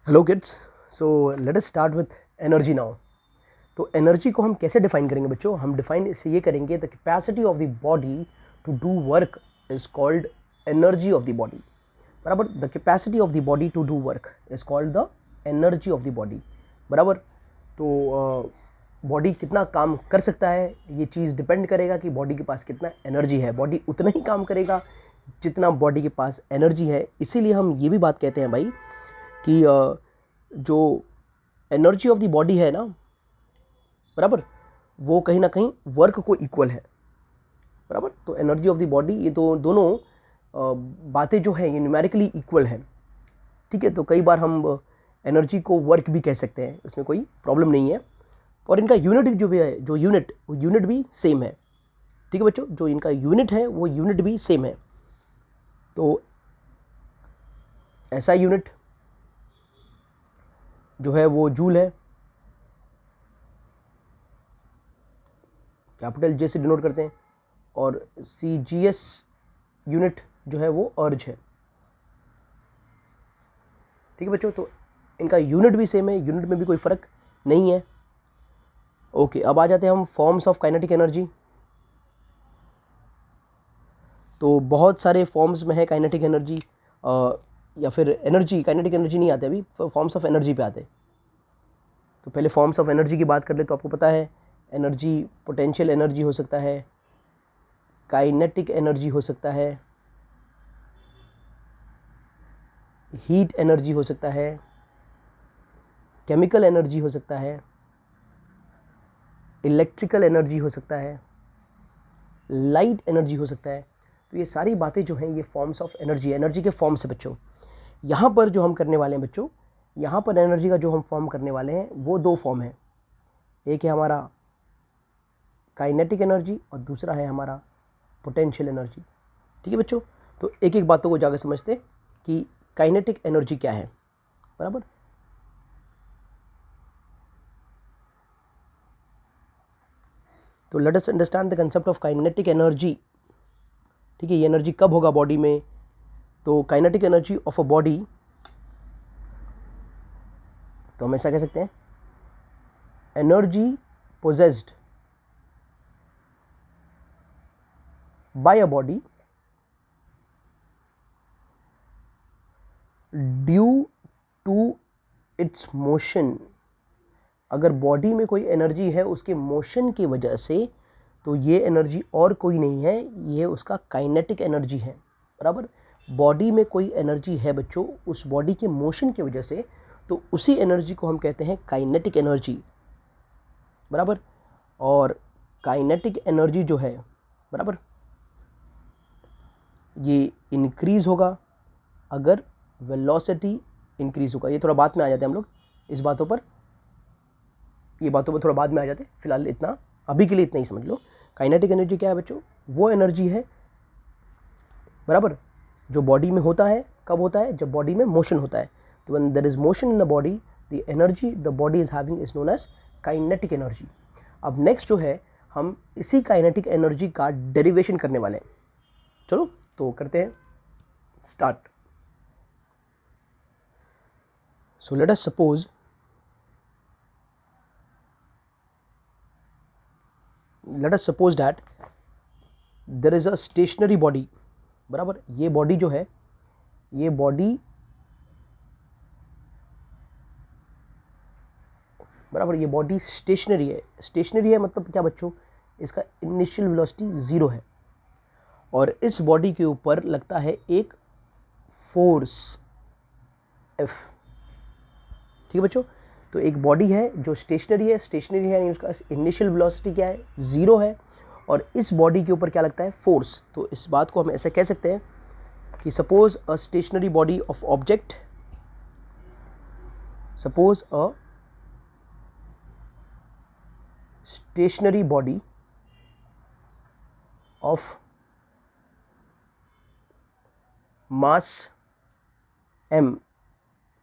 Hello kids. So let us start with energy now. तो energy को हम कैसे डिफाइन करेंगे बच्चों? हम डिफाइन इसे ये करेंगे, the capacity of the body to do work is called energy of the body. बराबर, the capacity of the body to do work is called the energy of the body. बराबर। तो body कितना काम कर सकता है, ये चीज़ डिपेंड करेगा कि बॉडी के पास कितना एनर्जी है। बॉडी उतना ही काम करेगा जितना बॉडी के पास एनर्जी है। इसीलिए हम ये भी बात कहते हैं भाई कि जो एनर्जी ऑफ द बॉडी है ना, बराबर, वो कहीं ना कहीं वर्क को इक्वल है। बराबर। तो एनर्जी ऑफ द बॉडी, ये तो दोनों बातें जो है ये न्यूमेरिकली इक्वल है। ठीक है। तो कई बार हम एनर्जी को वर्क भी कह सकते हैं, इसमें कोई प्रॉब्लम नहीं है। और इनका यूनिट जो भी है, जो यूनिट, वो यूनिट भी सेम है। ठीक है बच्चों, जो इनका यूनिट है वो यूनिट भी सेम है। तो ऐसा यूनिट जो है वो जूल है, कैपिटल जे से डिनोट करते हैं। और CGS यूनिट जो है वो अर्ज है। ठीक है बच्चों, तो इनका यूनिट भी सेम है, यूनिट में भी कोई फर्क नहीं है। ओके, अब आ जाते हैं हम फॉर्म्स ऑफ काइनेटिक एनर्जी। तो बहुत सारे फॉर्म्स में है काइनेटिक एनर्जी, या फिर एनर्जी, काइनेटिक एनर्जी नहीं आते अभी, फॉर्म्स ऑफ एनर्जी पे आते। तो पहले फॉर्म्स ऑफ एनर्जी की बात कर ले तो आपको पता है, एनर्जी पोटेंशियल एनर्जी हो सकता है, काइनेटिक एनर्जी हो सकता है, हीट एनर्जी हो सकता है, केमिकल एनर्जी हो सकता है, इलेक्ट्रिकल एनर्जी हो सकता है, लाइट एनर्जी हो सकता है। तो ये सारी बातें जो हैं ये फॉर्म्स ऑफ एनर्जी, एनर्जी के फॉर्म्स है बच्चों। यहाँ पर जो हम करने वाले हैं बच्चों, यहाँ पर एनर्जी का जो हम फॉर्म करने वाले हैं वो दो फॉर्म है। एक है हमारा काइनेटिक एनर्जी और दूसरा है हमारा पोटेंशियल एनर्जी। ठीक है बच्चों, तो एक एक बातों को जाकर समझते कि काइनेटिक एनर्जी क्या है। बराबर। तो let us understand the concept of kinetic energy. ठीक है, ये एनर्जी कब होगा बॉडी में? तो kinetic energy of a body, तो हम ऐसा कह सकते हैं, energy possessed by a body due to its motion. अगर बॉडी में कोई एनर्जी है उसके मोशन की वजह से, तो ये एनर्जी और कोई नहीं है, ये उसका काइनेटिक एनर्जी है। बराबर। बॉडी में कोई एनर्जी है बच्चों, उस बॉडी के मोशन की वजह से, तो उसी एनर्जी को हम कहते हैं काइनेटिक एनर्जी। बराबर। और काइनेटिक एनर्जी जो है, बराबर, ये इंक्रीज होगा अगर वेलोसिटी इंक्रीज होगा। ये थोड़ा बाद में आ जाते हैं हम लोग इस बातों पर, ये बातों पर थोड़ा बाद में आ जाते हैं। फिलहाल इतना, अभी के लिए इतना ही समझ लो। काइनेटिक एनर्जी क्या है बच्चों? वो एनर्जी है, बराबर, जो बॉडी में होता है। कब होता है? जब बॉडी में मोशन होता है। तो when there is motion in the body, the energy the body is having is known as kinetic energy. अब नेक्स्ट जो है, हम इसी काइनेटिक एनर्जी का डेरिवेशन करने वाले हैं। चलो तो करते हैं start. So let us suppose, let us suppose that there is a stationary body। बराबर। ये बॉडी जो है, ये बॉडी, बराबर, ये बॉडी स्टेशनरी है। स्टेशनरी है मतलब क्या बच्चों? इसका इनिशियल वेलोसिटी 0 है और इस बॉडी के ऊपर लगता है एक फोर्स F। ठीक है बच्चों, तो एक बॉडी है जो स्टेशनरी है। स्टेशनरी है यानी उसका इनिशियल वेलोसिटी क्या है? 0 है। और इस बॉडी के ऊपर क्या लगता है? फोर्स। तो इस बात को हम ऐसे कह सकते हैं कि suppose a stationary body of object, suppose a stationary body of mass m,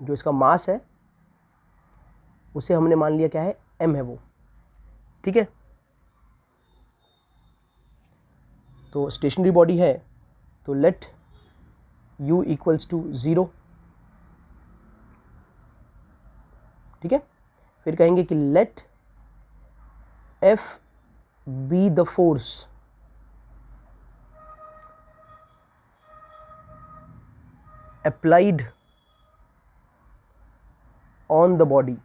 जो इसका मास है उसे हमने मान लिया क्या है? m है वो। ठीक है, तो स्टेशनरी बॉडी है तो लेट u इक्वल्स टू 0। ठीक है। फिर कहेंगे कि let F be the force applied on the body.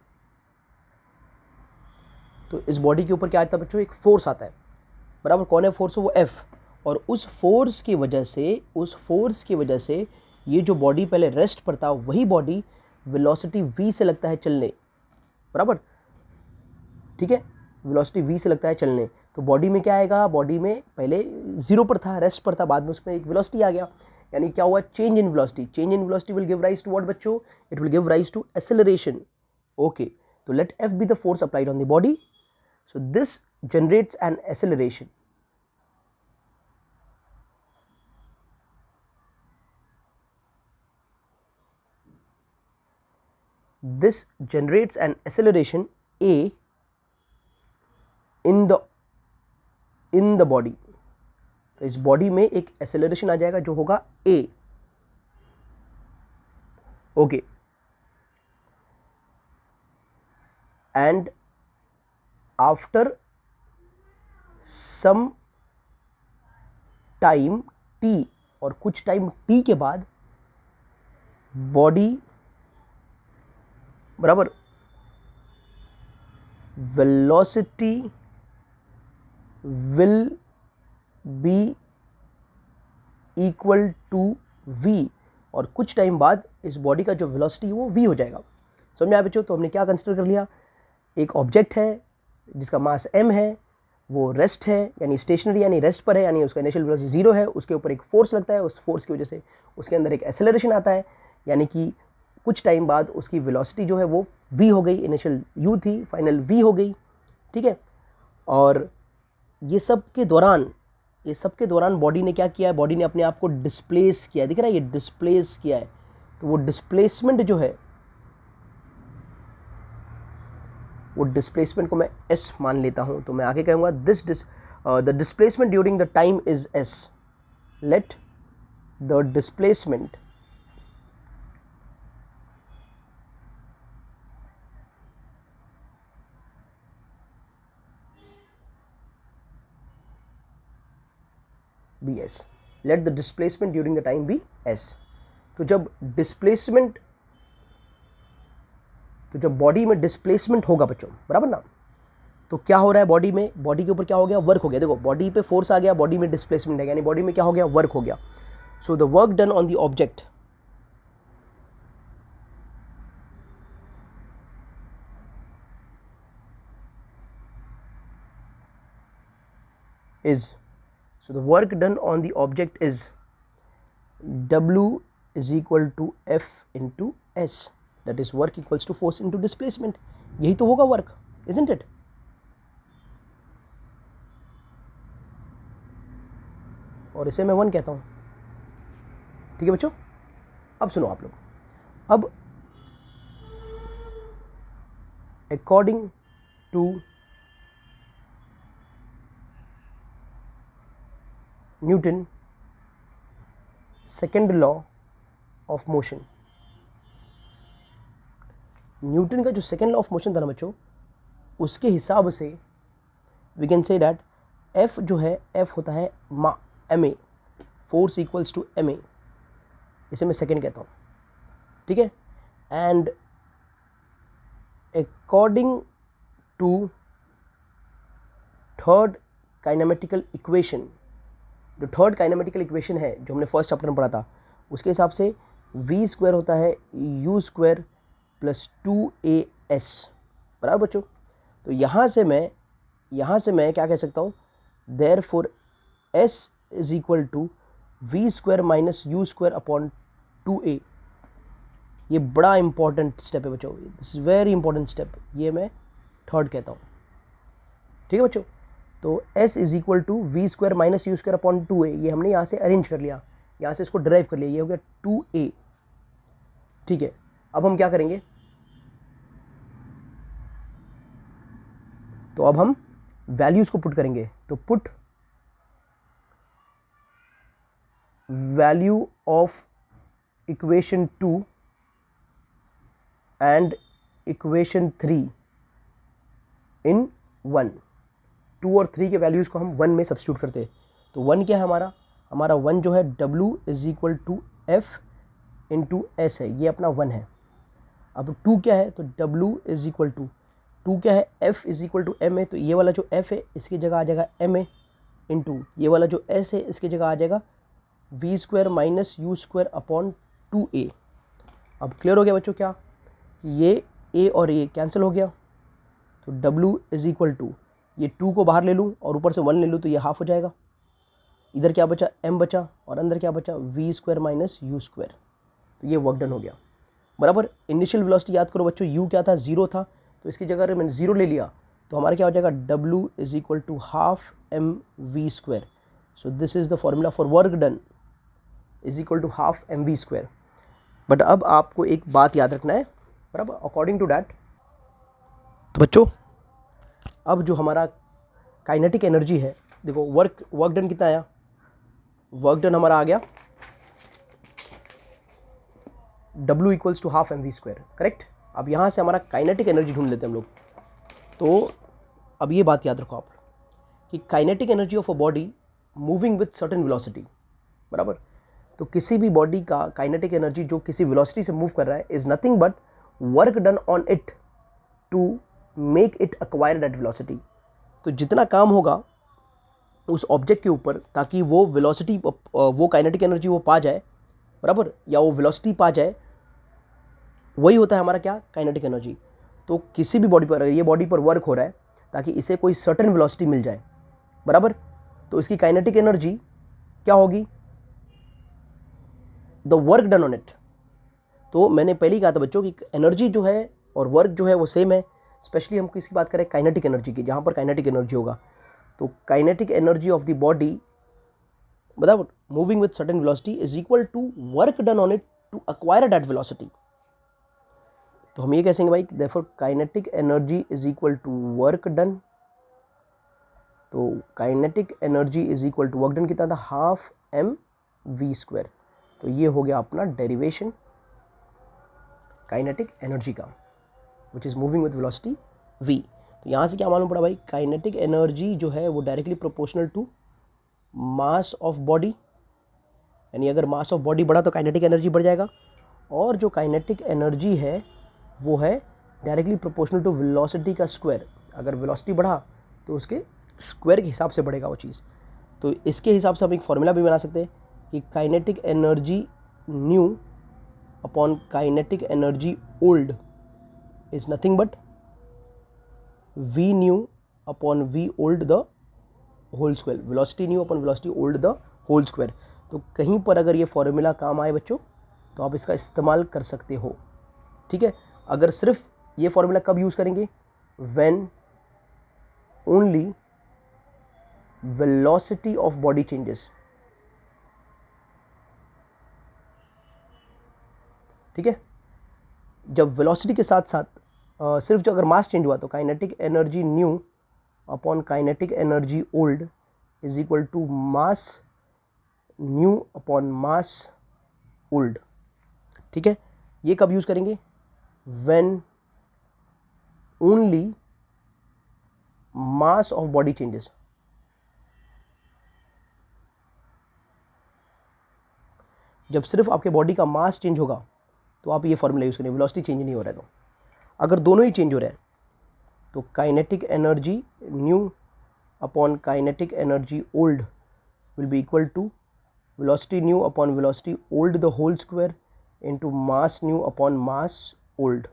तो इस बॉडी के ऊपर क्या आता है बच्चों, एक फोर्स आता है, बराबर। कौन है फोर्स, वो एफ। और उस फोर्स की वजह से ये जो बॉडी पहले रेस्ट पर था, वही बॉडी वेलोसिटी v से लगता है चलने, बराबर, ठीक है। वेलोसिटी v से लगता है चलने। तो बॉडी में क्या आएगा, बॉडी में पहले 0 पर था, रेस्ट पर था, बाद में उसमें एक वेलोसिटी आ गया, यानी क्या हुआ, change in velocity. Change in velocity will give rise to what बच्चों, it will give rise to acceleration. Okay, तो let F be the force applied on the body, so this generates an acceleration. This generates an acceleration a in the body. तो इस body में एक acceleration आ जाएगा जो होगा a. Okay, and after some time t, और कुछ time t के बाद बॉडी, बराबर, velocity will be equal to v, और कुछ टाइम बाद इस बॉडी का जो वेलोसिटी है वो v हो जाएगा। समझ में आया बच्चों। तो हमने क्या कंसिडर कर लिया, एक ऑब्जेक्ट है जिसका मास m है, वो रेस्ट है, यानी स्टेशनरी, यानी रेस्ट पर है, यानी उसका इनिशियल वेलोसिटी 0 है, उसके ऊपर एक फोर्स लगता है, उस फोर्स की वजह से उसके अंदर एक एक्सेलरेशन आता है, यानी कि कुछ टाइम बाद उसकी वेलोसिटी जो है वो v हो गई, इनिशियल u थी, फाइनल v हो गई, ठीक है। और ये सब के दौरान बॉडी ने क्या किया है, बॉडी ने अपने आप को डिस्प्लेस किया है, दिख रहा है, ये डिस्प्लेस किया है। तो वो डिस्प्लेसमेंट जो है, वो डिस्प्लेसमेंट को मैं s मान लेता हूं। तो मैं आगे कहूंगा the displacement during the time is s। Let the displacement be s। Let the displacement during the time be s। तो जब बॉडी में डिस्प्लेसमेंट होगा बच्चों, बराबर ना, तो क्या हो रहा है बॉडी में, बॉडी के ऊपर क्या हो गया, वर्क हो गया। देखो, बॉडी पे फोर्स आ गया, बॉडी में डिस्प्लेसमेंट है, यानी बॉडी में क्या हो गया, वर्क हो गया। So the work done on the object is, so the work done on the object is W is equal to F into S, that is work equals to force into displacement। यही तो होगा work, isn't it? और इसे मैं 1 कहता हूं, ठीक है बच्चों। अब सुनो आप लोग, अब according to Newton second law of motion, Newton का जो सेकेंड लॉ ऑफ मोशन था ना बच्चों, उसके हिसाब से we can say that F जो है, एफ होता है ma, force equals to ma, इसे मैं सेकेंड कहता हूँ, ठीक है। And according to third kinematical equation, जो थर्ड काइनेमेटिकल इक्वेशन है जो हमने फर्स्ट चैप्टर में पढ़ा था, उसके हिसाब से v स्क्वायर होता है u स्क्वायर प्लस 2as, बराबर बच्चों। तो यहाँ से मैं क्या कह सकता हूँ, therefore s is equal to v square minus u square upon 2a। ये बड़ा इंपॉर्टेंट स्टेप है बच्चों, this is very important step, ये मैं थर्ड कहता हूँ, ठीक है बच्चों। तो s is equal to v square minus u square upon 2a, ये हमने यहाँ से अरेंज कर लिया, यहाँ से इसको ड्राइव कर लिया, ये हो गया 2a, ठीक है। अब हम क्या करेंगे, तो अब हम वैल्यूज को पुट करेंगे। तो put value of equation 2 and equation 3 इन 1, 2 और 3 के वैल्यूज़ को हम 1 में सब्स्टिट्यूट करते हैं। तो 1 क्या है हमारा 1 जो है W is equal to F into s है, ये अपना 1 है। अब 2 क्या है, तो W इज इक्वल टू 2 क्या है, F is equal to M है, तो ये वाला जो F है इसकी जगह आ जाएगा M है, इंटू ये वाला जो S है इसकी जगह आ जाएगा V square minus U square upon 2A। अब क्लियर हो गया बच्चों क्या कि ये A और A कैंसिल हो गया, तो W इज इक्वल टू ये 2 को बाहर ले लूँ और ऊपर से 1 ले लूँ तो ये हाफ हो जाएगा। इधर क्या बचा, M बचा, और अंदर क्या बचा, V square minus U square. तो ये वर्क डन हो गया बराबर। इनिशियल वेलोसिटी याद करो बच्चों, U क्या था, 0 था, तो इसकी जगह अगर मैंने 0 ले लिया तो हमारा क्या हो जाएगा, W is equal to half MV square. So this is the formula for work done is equal to half MV square. But अब आपको एक बात याद रखना है बराबर, अकॉर्डिंग टू डैट। तो बच्चों अब जो हमारा काइनेटिक एनर्जी है, देखो वर्क डन कितना आया, वर्क डन हमारा आ गया W equals to half MV square, correct. अब यहाँ से हमारा काइनेटिक एनर्जी ढूंढ लेते हैं हम लोग। तो अब ये बात याद रखो आप कि kinetic energy of a body moving with certain velocity बराबर। तो किसी भी बॉडी का काइनेटिक एनर्जी जो किसी वेलोसिटी से मूव कर रहा है is nothing but work done on it to make it acquire that velocity. तो जितना काम होगा उस ऑब्जेक्ट के ऊपर ताकि वो वेलोसिटी, वो काइनेटिक एनर्जी वो पा जाए बराबर, या वो वेलोसिटी पा जाए, वही होता है हमारा क्या, काइनेटिक एनर्जी। तो किसी भी बॉडी पर अगर ये बॉडी पर वर्क हो रहा है ताकि इसे कोई सर्टेन वेलोसिटी मिल जाए बराबर, तो इसकी काइनेटिक एनर्जी क्या होगी, the work done on it. तो मैंने पहले ही कहा था बच्चों कि एनर्जी जो है और वर्क जो है वो सेम है, स्पेशली हम किसकी बात करें, काइनेटिक एनर्जी की, जहाँ पर काइनेटिक एनर्जी होगा। तो kinetic energy of the body बराबर moving with certain velocity is equal to work done on it to acquire that velocity. तो हम ये कहेंगे भाई therefore kinetic energy is equal to work done. तो kinetic energy is equal to work done कितना था, half MV square. तो ये हो गया अपना डेरिवेशन काइनेटिक एनर्जी का, which is moving with velocity V। तो यहाँ से क्या मालूम पड़ा भाई, काइनेटिक एनर्जी जो है वो directly proportional to mass of body, यानी अगर मास ऑफ बॉडी बढ़ा तो काइनेटिक एनर्जी बढ़ जाएगा, और जो काइनेटिक एनर्जी है वो है डायरेक्टली प्रोपोर्शनल टू वेलोसिटी का स्क्वायर। अगर वेलोसिटी बढ़ा तो उसके स्क्वायर के हिसाब से बढ़ेगा वो चीज़। तो इसके हिसाब से हम एक फॉर्मूला भी बना सकते हैं कि kinetic energy new upon kinetic energy old is nothing but V new upon V old the whole square, velocity new upon velocity old the whole square. तो कहीं पर अगर ये फॉर्मूला काम आए बच्चों तो आप इसका इस्तेमाल कर सकते हो, ठीक है। अगर सिर्फ ये फॉर्मूला कब यूज़ करेंगे, when only velocity of body changes, ठीक है। जब वेलोसिटी के साथ साथ सिर्फ जो अगर मास चेंज हुआ तो kinetic energy new upon kinetic energy old is equal to mass new upon mass old, ठीक है। ये कब यूज़ करेंगे, when only mass of body changes. जब सिर्फ आपके बॉडी का मास चेंज होगा तो आप ये फॉर्मूला यूज़ करेंगे, वेलोसिटी चेंज नहीं हो रहा है। तो अगर दोनों ही चेंज हो रहे हैं तो kinetic energy new upon kinetic energy old will be equal to velocity new upon velocity old the whole square into mass new upon mass old,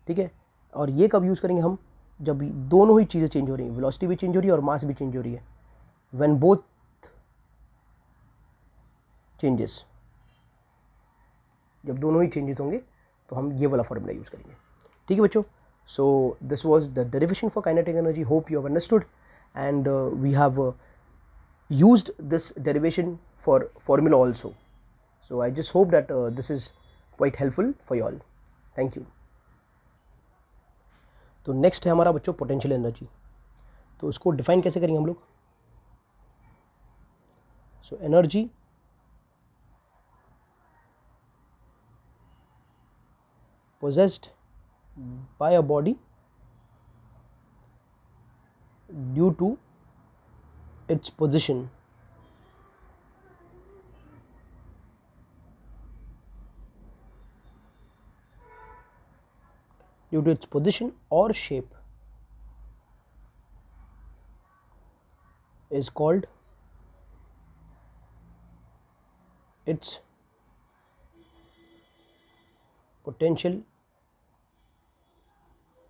ठीक है। और ये कब यूज़ करेंगे हम, जब दोनों ही चीज़ें चेंज हो रही हैं, वेलोसिटी भी चेंज हो रही है और मास भी चेंज हो रही है, व्हेन बोथ चेंजेस, जब दोनों ही चेंजेस होंगे तो हम ये वाला फॉर्मूला यूज़ करेंगे, ठीक है बच्चों। So this was the derivation for kinetic energy, hope you have understood and we have used this derivation for formula also. So I just hope that this is quite helpful for you all. Thank you. तो next है हमारा बच्चों potential energy. तो उसको define कैसे करेंगे हम लोग। So energy possessed by a body due to its position. Due to its position or shape is called its potential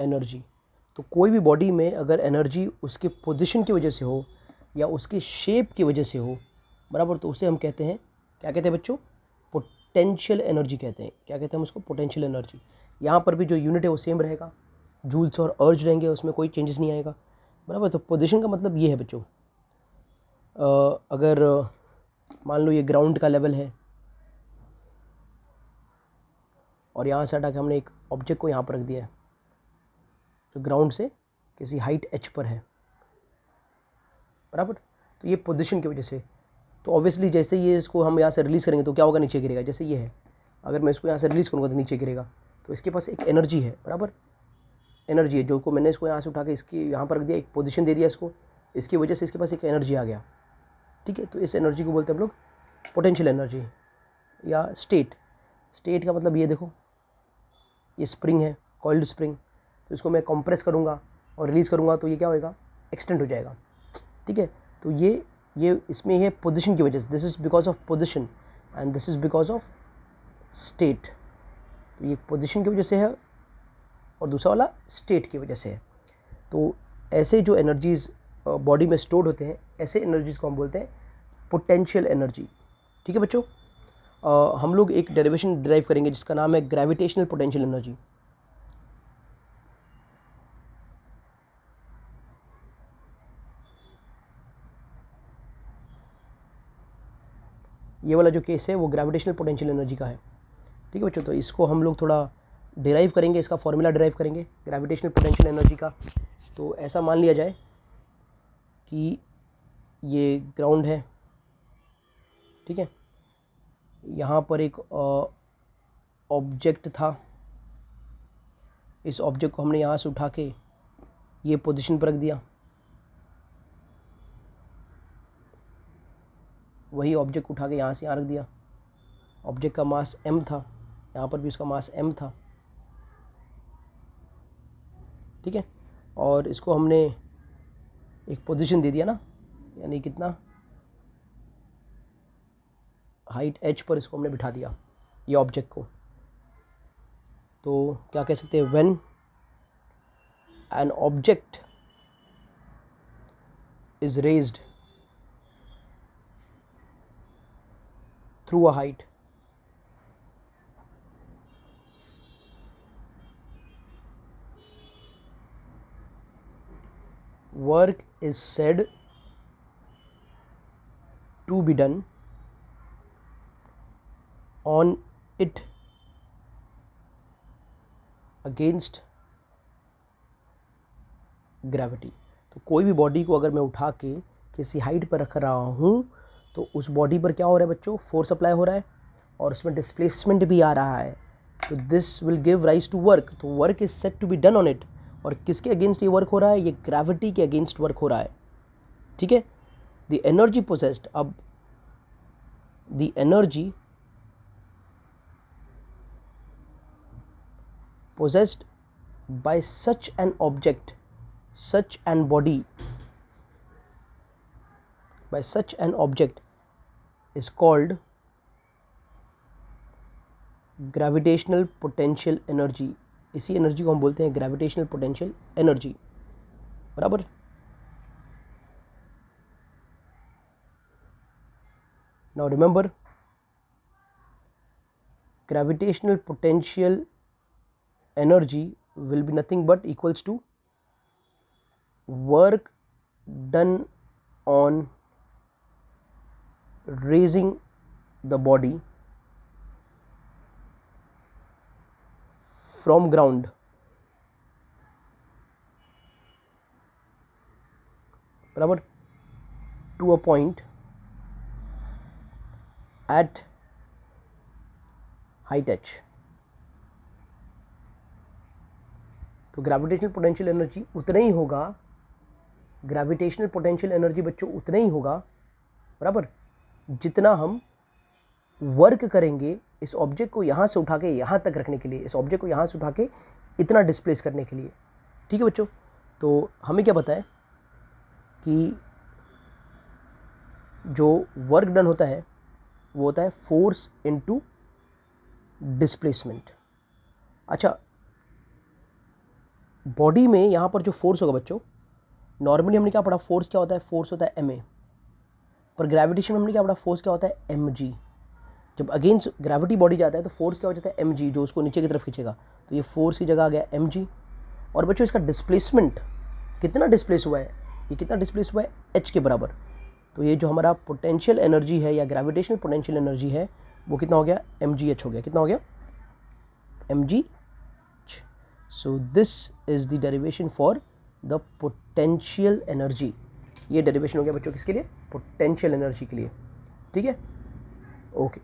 energy. तो कोई भी बॉडी में अगर एनर्जी उसके पोजीशन की वजह से हो या उसकी शेप की वजह से हो, बराबर, तो उसे हम कहते हैं, क्या कहते हैं बच्चों? पोटेंशियल एनर्जी कहते हैं. क्या कहते हैं हम उसको? Potential energy. यहाँ पर भी जो यूनिट है वो सेम रहेगा, जूल्स और अर्ज रहेंगे, उसमें कोई चेंजेस नहीं आएगा, बराबर. तो पोजीशन का मतलब ये है बच्चों, अगर मान लो ये ग्राउंड का लेवल है और यहाँ से हटा के हमने एक ऑब्जेक्ट को यहाँ पर रख दिया है जो ग्राउंड से किसी हाइट h पर है, बराबर. तो ये पोजीशन की वजह से, तो ऑब्वियसली जैसे ये इसको हम यहाँ से रिलीज़ करेंगे तो क्या होगा? नीचे गिरेगा. जैसे ये है, अगर मैं इसको यहाँ से रिलीज़ करूँगा तो नीचे गिरेगा. तो इसके पास एक एनर्जी है, बराबर, एनर्जी है, जो को मैंने इसको यहाँ से उठा के इसकी यहाँ पर रख दिया, एक पोजीशन दे दिया इसको, इसकी वजह से इसके पास एक एनर्जी आ गया. ठीक है, तो इस एनर्जी को बोलते हैं हम लोग पोटेंशियल एनर्जी या स्टेट. स्टेट का मतलब ये देखो, ये स्प्रिंग है, कॉइल्ड स्प्रिंग, तो इसको मैं कंप्रेस करूँगा और रिलीज़ करूँगा तो ये क्या होएगा? एक्सटेंड हो जाएगा. ठीक है, तो ये इसमें ये पोजीशन की वजह से, this is because of position and this is because of state. तो ये पोजीशन की वजह से है और दूसरा वाला स्टेट की वजह से है. तो ऐसे जो एनर्जीज़ बॉडी में स्टोर्ड होते हैं, ऐसे एनर्जीज़ को हम बोलते हैं पोटेंशियल एनर्जी. ठीक है बच्चों, हम लोग एक डेरिवेशन ड्राइव करेंगे जिसका नाम है ग्रेविटेशनल पोटेंशियल एनर्जी. ये वाला जो केस है वो ग्रेविटेशनल पोटेंशियल एनर्जी का है. ठीक है बच्चों, तो इसको हम लोग थोड़ा डिराइव करेंगे, इसका फॉर्मूला डिराइव करेंगे ग्रेविटेशनल पोटेंशियल एनर्जी का. तो ऐसा मान लिया जाए कि ये ग्राउंड है, ठीक है, यहाँ पर एक ऑब्जेक्ट था, इस ऑब्जेक्ट को हमने यहाँ से उठा के ये पोजीशन पर रख दिया. वही ऑब्जेक्ट उठा के यहाँ से यहाँ रख दिया. ऑब्जेक्ट का मास m था, यहाँ पर भी उसका मास m था. ठीक है, और इसको हमने एक पोजीशन दे दिया ना, यानी कितना, हाइट h पर इसको हमने बिठा दिया ये ऑब्जेक्ट को. तो क्या कह सकते हैं? When an object is raised through a height, work is said to be done on it against gravity. तो कोई भी बॉडी को अगर मैं उठा के किसी हाइट पर रख रहा हूँ तो उस बॉडी पर क्या हो रहा है बच्चों? फोर्स अप्लाई हो रहा है और उसमें डिस्प्लेसमेंट भी आ रहा है. तो this will give rise to work. तो work is set to be done on it. और किसके अगेंस्ट ये वर्क हो रहा है? ये ग्रेविटी के अगेंस्ट वर्क हो रहा है. ठीक है, द एनर्जी पोजेस्ड, अब the energy possessed by such an object, such an body, by such an object is called gravitational potential energy. इसी एनर्जी को हम बोलते हैं ग्रेविटेशनल पोटेंशियल एनर्जी, बराबर. Now remember, gravitational potential energy will be nothing but equals to work done on raising the body from ground बराबर to a point at height h. तो gravitational potential energy उतना ही होगा, gravitational potential energy बच्चों उतना ही होगा बराबर जितना हम वर्क करेंगे इस ऑब्जेक्ट को यहाँ से उठा के यहाँ तक रखने के लिए, इस ऑब्जेक्ट को यहाँ से उठा के इतना डिस्प्लेस करने के लिए। ठीक है बच्चों, तो हमें क्या पता है कि जो वर्क डन होता है वो होता है फोर्स इनटू डिस्प्लेसमेंट। अच्छा, बॉडी में यहाँ पर जो फोर्स होगा बच्चों, नॉर्मली हमने क्या पढ़ा, फोर्स क्या होता है, फोर्स होता है ma, पर ग्रेविटेशन में हमने क्या पढ़ा, फोर्स क्या होता है mg। जब अगेंस्ट ग्रेविटी बॉडी जाता है तो फोर्स क्या हो जाता है mg, जो उसको नीचे की तरफ खींचेगा, तो ये फोर्स की जगह आ गया mg। और बच्चों इसका डिस्प्लेसमेंट कितना डिस्प्लेस हुआ है, ये कितना डिस्प्लेस हुआ है h के बराबर। तो ये जो हमारा पोटेंशियल एनर्जी है या ग्रेविटेशनल पोटेंशियल एनर्जी है वो कितना हो गया, mgh हो गया। कितना हो गया, mg। So this is the derivation for the potential energy. ये डेरिवेशन हो गया बच्चों किसके लिए, पोटेंशियल एनर्जी के लिए। ठीक है, ओके।